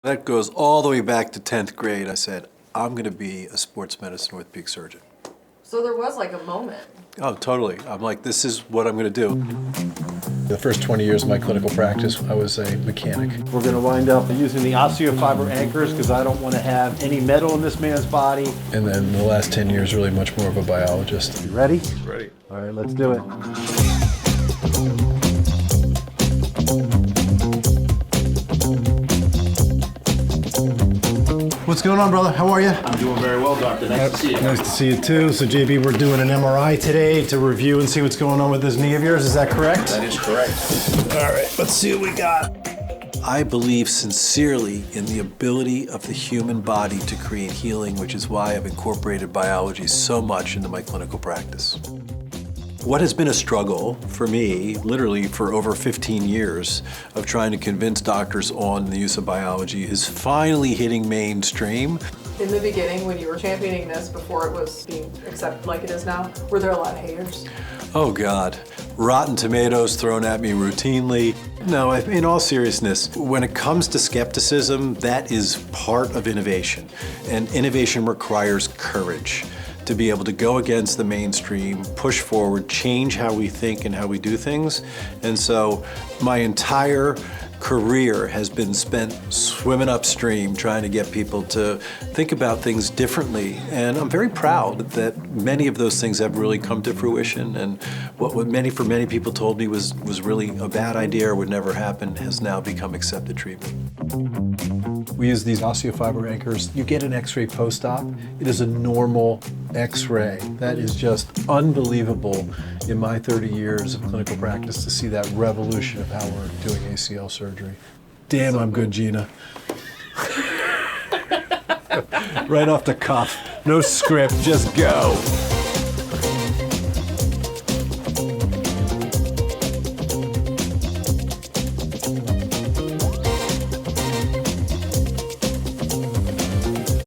That goes all the way back to 10th grade. I said, I'm going to be a sports medicine orthopedic surgeon. So there was like a moment. Oh, totally. I'm like, this is what I'm going to do. The first 20 years of my clinical practice, I was a mechanic. We're going to wind up using the OSSIOfiber anchors because I don't want to have any metal in this man's body. And then the last 10 years, really much more of a biologist. You ready? Ready. All right, let's do it. What's going on, brother? How are you? I'm doing very well, Doctor. Nice to see you. Nice to see you too. So JB, we're doing an MRI today to review and see what's going on with this knee of yours. Is that correct? That is correct. All right, let's see what we got. I believe sincerely in the ability of the human body to create healing, which is why I've incorporated biology so much into my clinical practice. What has been a struggle for me, literally for over 15 years, of trying to convince doctors on the use of biology is finally hitting mainstream. In the beginning, when you were championing this before it was being accepted like it is now, were there a lot of haters? Oh God, rotten tomatoes thrown at me routinely. No, in all seriousness, when it comes to skepticism, that is part of innovation. And innovation requires courage to be able to go against the mainstream, push forward, change how we think and how we do things. And so my entire career has been spent swimming upstream trying to get people to think about things differently. And I'm very proud that many of those things have really come to fruition. And what for many people told me was really a bad idea or would never happen has now become accepted treatment. We use these OSSIOfiber anchors. You get an x-ray post-op. It is a normal x-ray. That is just unbelievable in my 30 years of clinical practice to see that revolution of how we're doing ACL surgery. Damn, I'm good, Gina. Right off the cuff. No script, just go.